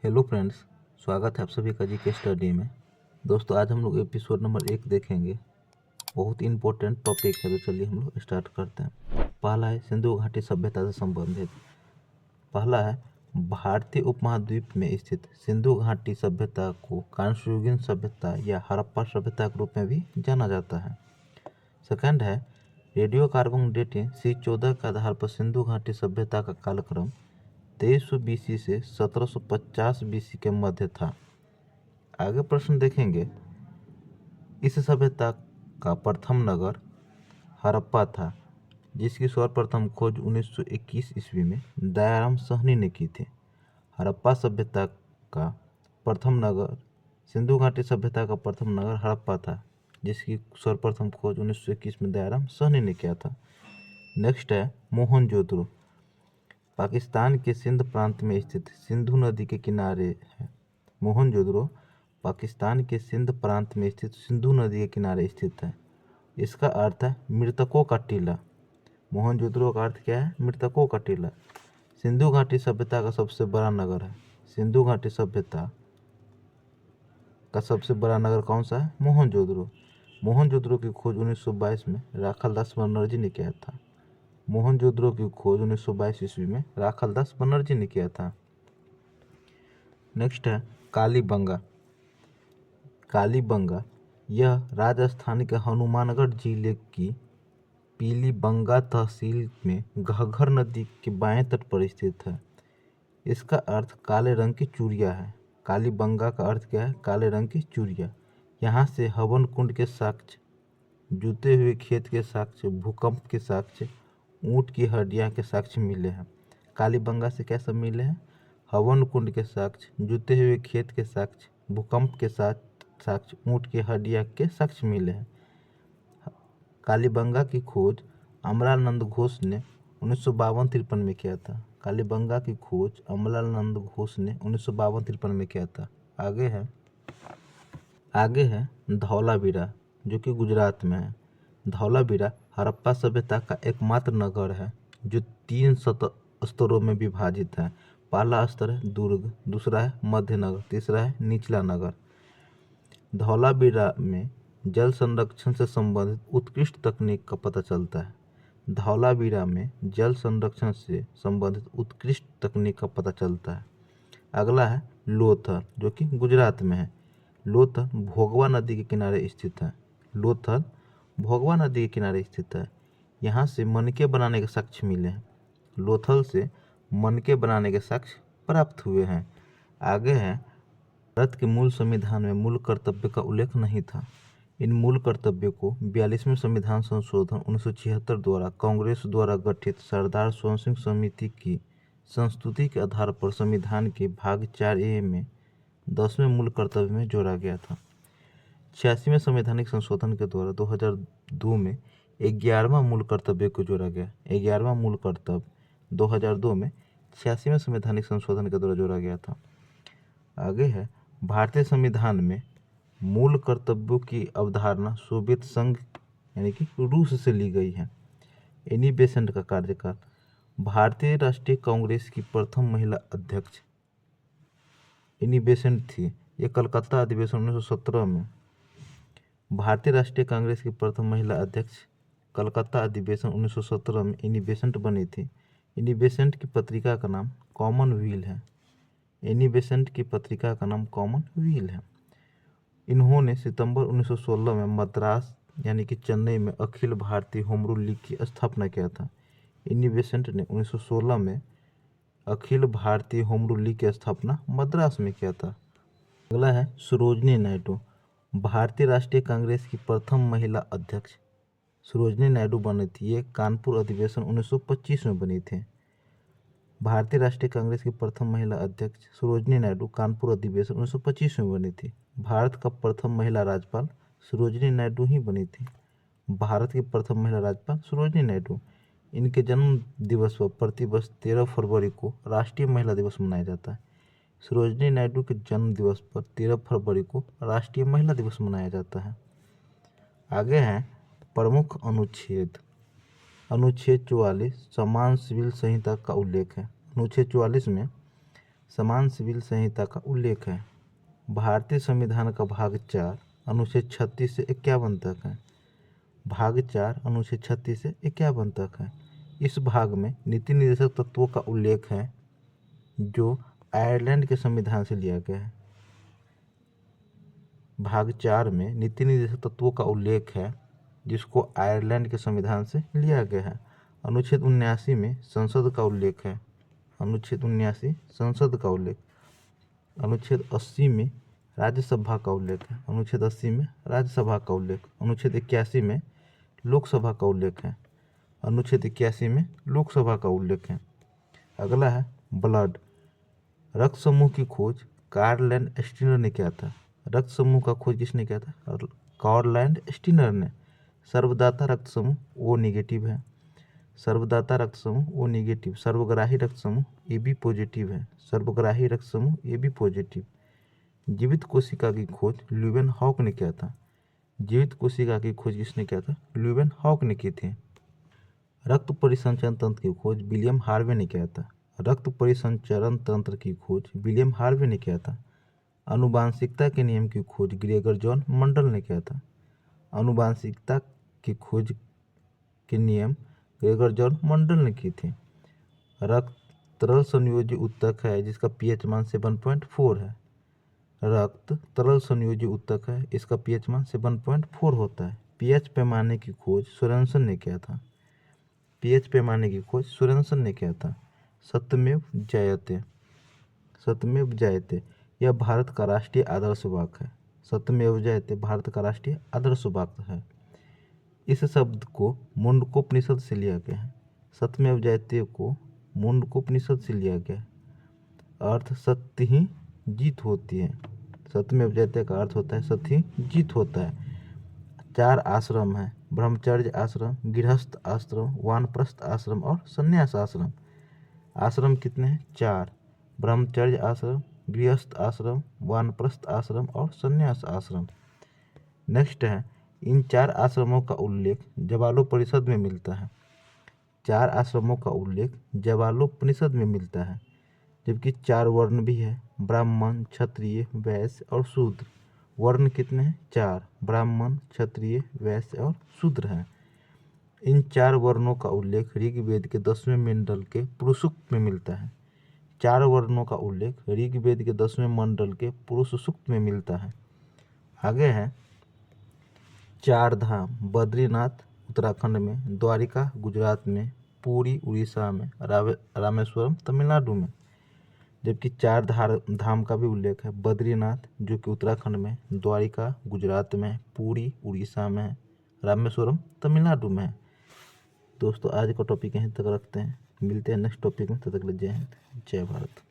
Hello friends, स्वागत है आप सभी का जी के स्टडी में। दोस्तों, आज हम लोग एपिसोड नंबर 1 देखेंगे। बहुत इंपॉर्टेंट टॉपिक है, तो चलिए हम लोग स्टार्ट करते हैं। पहला है सिंधु घाटी सभ्यता से संबंधित। पहला है भारतीय उपमहाद्वीप में स्थित सिंधु घाटी सभ्यता को कांस्ययुगीन सभ्यता या हड़प्पा सभ्यता के रूप में भी जाना जाता है। सेकंड है रेडियो कार्बन डेटिंग C14 के आधार पर सिंधु घाटी सभ्यता का कालक्रम 2300 BC से 1750 BC के मध्य था। आगे प्रश्न देखेंगे। इस सभ्यता का प्रथम नगर हड़प्पा था, जिसकी सर्वप्रथम खोज 1921 ईस्वी में दयाराम साहनी ने की थी। हड़प्पा सभ्यता का प्रथम नगर सिंधु घाटी सभ्यता का प्रथम नगर हड़प्पा था, जिसकी सर्वप्रथम खोज 1921 में दयाराम साहनी ने किया था। नेक्स्ट है मोहनजोदड़ो। पाकिस्तान के सिंध प्रांत में स्थित सिंधु नदी के किनारे है। मोहनजोदड़ो पाकिस्तान के सिंध प्रांत में स्थित सिंधु नदी के किनारे स्थित है। इसका अर्थ है मृतकों का टीला। मोहनजोदड़ो का अर्थ क्या है? मृतकों का टीला। सिंधु घाटी सभ्यता का सबसे बड़ा नगर है। सिंधु घाटी सभ्यता का सबसे बड़ा नगर कौन सा है? मोहनजोदड़ो। मोहनजोदड़ो की खोज 1922 में राखालदास बनर्जी ने किया था। मोहनजोदड़ो की खोज 1922 ईस्वी में राखालदास बनर्जी ने किया था। नेक्स्ट है कालीबंगा। कालीबंगा यह राजस्थान के हनुमानगढ़ जिले की पीलीबंगा तहसील में घग्गर नदी के बाएं तट पर स्थित है। इसका अर्थ काले रंग की चूड़िया है। कालीबंगा का अर्थ क्या है? काले रंग की चूड़िया। यहाँ से हवन कुंड के साक्ष्य, जूते हुए खेत के साक्ष्य, भूकंप के साक्ष्य, ऊँट की हड्डियाँ के साक्ष्य मिले हैं। कालीबंगा से क्या सब मिले हैं? हवन कुंड के साक्ष्य, जूते हुए खेत के साक्ष्य, भूकंप के साक्ष्य, ऊँट की हड्डियाँ के साक्ष्य मिले हैं। कालीबंगा की खोज अमलानंद घोष ने 1952-53 में किया था। कालीबंगा की खोज अमलानंद घोष ने 1952-53 में किया था। आगे है धौलावीरा, जो कि गुजरात में है। धौलावीरा हड़प्पा सभ्यता का एकमात्र नगर है जो 3 स्तरों में विभाजित है। पहला स्तर है दुर्ग, दूसरा है मध्य नगर, तीसरा है निचला नगर। धौलावीरा में जल संरक्षण से संबंधित उत्कृष्ट तकनीक का पता चलता है। धौलावीरा में जल संरक्षण से संबंधित उत्कृष्ट तकनीक का पता चलता है। अगला है लोथल, जो कि गुजरात में है। लोथल भोगवा नदी के किनारे स्थित है। लोथल भोगवा नदी के किनारे स्थित है। यहाँ से मनके बनाने के साक्ष्य मिले हैं। लोथल से मनके बनाने के साक्ष्य प्राप्त हुए हैं। आगे है भारत के मूल संविधान में मूल कर्तव्य का उल्लेख नहीं था। इन मूल कर्तव्यों को 42वें संविधान संशोधन 1976 द्वारा कांग्रेस द्वारा गठित सरदार स्वर्ण सिंह समिति की संस्तुति के आधार पर संविधान के भाग 4A में 10वें मूल कर्तव्य में जोड़ा गया था। 86वें संवैधानिक संशोधन के द्वारा 2002 में 11वां मूल कर्तव्य को जोड़ा गया। 11वां मूल कर्तव्य 2002 में 86वें संवैधानिक संशोधन के द्वारा जोड़ा गया था। आगे है भारतीय संविधान में मूल कर्तव्यों की अवधारणा सोवियत संघ यानी कि रूस से ली गई है। एनी बेसेंट का कार्यकाल। भारतीय राष्ट्रीय कांग्रेस की प्रथम महिला अध्यक्ष एनी बेसेंट थी। ये कलकत्ता अधिवेशन 1917 में। भारतीय राष्ट्रीय कांग्रेस की प्रथम महिला अध्यक्ष कलकत्ता अधिवेशन 1917 में एनी बेसेंट बनी थी। एनी बेसेंट की पत्रिका का नाम कॉमनवेल्थ है। एनी बेसेंट की पत्रिका का नाम कॉमनवेल्थ है। इन्होंने सितंबर 1916 में मद्रास यानी कि चेन्नई में Akhil Bharatiya home rule league की स्थापना किया था। एनी बेसेंट ने 1916 में Akhil Bharatiya home rule league की स्थापना मद्रास में किया था। अगला है सरोजिनी नायडू। भारतीय राष्ट्रीय कांग्रेस की प्रथम महिला अध्यक्ष सरोजिनी नायडू बनी थी। ये कानपुर अधिवेशन 1925 में बनी थी। भारतीय राष्ट्रीय कांग्रेस की प्रथम महिला अध्यक्ष सरोजिनी नायडू कानपुर अधिवेशन 1925 में बनी थी। भारत का प्रथम महिला राज्यपाल सरोजिनी नायडू ही बनी थी। भारत की प्रथम महिला राज्यपाल सरोजिनी नायडू। इनके जन्म दिवस पर प्रतिवर्ष 13 फरवरी को राष्ट्रीय महिला दिवस मनाया जाता है। सरोजिनी नायडू के जन्म दिवस पर 13 फरवरी को राष्ट्रीय महिला दिवस मनाया जाता है। आगे हैं प्रमुख अनुच्छेद। अनुच्छेद 44 समान सिविल संहिता का उल्लेख है। अनुच्छेद 44 में समान सिविल संहिता का उल्लेख है। भारतीय संविधान का भाग 4 अनुच्छेद 36 से 51 तक है। भाग 4 अनुच्छेद 36 से 51 तक है। इस भाग में नीति निर्देशक तत्वों का उल्लेख है जो आयरलैंड के संविधान से लिया गया है। भाग 4 में नीति निर्देशक तत्वों का उल्लेख है जिसको आयरलैंड के संविधान से लिया गया है। अनुच्छेद 79 में संसद का उल्लेख है। अनुच्छेद 79 संसद का उल्लेख। अनुच्छेद 80 में राज्यसभा का उल्लेख है। अनुच्छेद 80 में राज्यसभा का उल्लेख। अनुच्छेद 81 में लोकसभा का उल्लेख है। अनुच्छेद 81 में लोकसभा का उल्लेख है। अगला है ब्लड। रक्त समूह की खोज कार्ल स्टीनर ने किया था। रक्त समूह का खोज किसने किया था? कार्ल स्टीनर ने। सर्वदाता रक्त समूह ओ निगेटिव है। सर्वदाता रक्त समूह ओ निगेटिव। सर्वग्राही रक्त समूह ए बी पॉजिटिव है। सर्वग्राही रक्त समूह ए बी पॉजिटिव। जीवित कोशिका की खोज ल्यूवेन हॉक ने किया था। जीवित कोशिका की खोज किसने किया था? ल्यूवेन हॉक ने की थी। रक्त परिसंचरण तंत्र की खोज विलियम हार्वे ने किया था। रक्त परिसंचरण तंत्र की खोज विलियम हार्वे ने किया था। आनुवांशिकता के नियम की खोज ग्रेगर जॉन मंडल ने किया था। आनुवांशिकता की खोज के नियम ग्रेगर जॉन मंडल ने की थी। रक्त तरल संयोजी उत्तक है जिसका पीएच मान 7.4 है। रक्त तरल संयोजी उत्तक है, इसका पीएच मान 7.4 होता है। पीएच पैमाने की खोज सोरेनसन ने किया था। पीएच पैमाने की खोज सोरेनसन ने किया था। सत्यमेव जयते। सत्यमेव जयते यह भारत का राष्ट्रीय आदर्श वाक्य है। सत्यमेव जयते भारत का राष्ट्रीय आदर्श वाक्य है। इस शब्द को मुंडकोपनिषद से लिया गया है। सत्यमेव जयते को मुंडकोपनिषद से लिया गया है। अर्थ सत्य ही जीत होती है। सत्यमेव जयते का अर्थ होता है सत्य ही जीत होता है। 4 आश्रम है, ब्रह्मचर्य आश्रम, गृहस्थ आश्रम, वानप्रस्थ आश्रम और संन्यास आश्रम। आश्रम कितने हैं? 4। ब्रह्मचर्य आश्रम, गृहस्थ आश्रम, वानप्रस्थ आश्रम और संन्यास आश्रम। नेक्स्ट है, इन 4 आश्रमों का उल्लेख जवालोपनिषद में मिलता है। 4 आश्रमों का उल्लेख जवालोपनिषद में मिलता है। जबकि 4 वर्ण भी है, ब्राह्मण, क्षत्रिय, वैश्य और शूद्र। वर्ण कितने हैं? 4। ब्राह्मण, क्षत्रिय, वैश्य और शूद्र हैं। इन 4 वर्णों का उल्लेख ऋग्वेद के 10वें मंडल के पुरुष सूक्त में मिलता है। 4 वर्णों का उल्लेख ऋग्वेद के 10वें मंडल के पुरुष सूक्त में मिलता है। आगे है 4 धाम। बद्रीनाथ उत्तराखंड में, द्वारिका गुजरात में, पुरी उड़ीसा में, रामेश्वरम तमिलनाडु में। जबकि 4 धाम का भी उल्लेख है। बद्रीनाथ जो कि उत्तराखंड में, द्वारिका गुजरात में, पुरी उड़ीसा में, रामेश्वरम तमिलनाडु में है। दोस्तों आज का टॉपिक यहीं तक रखते हैं। मिलते हैं नेक्स्ट टॉपिक में। तब तक के लिए जय हिंद, जय भारत।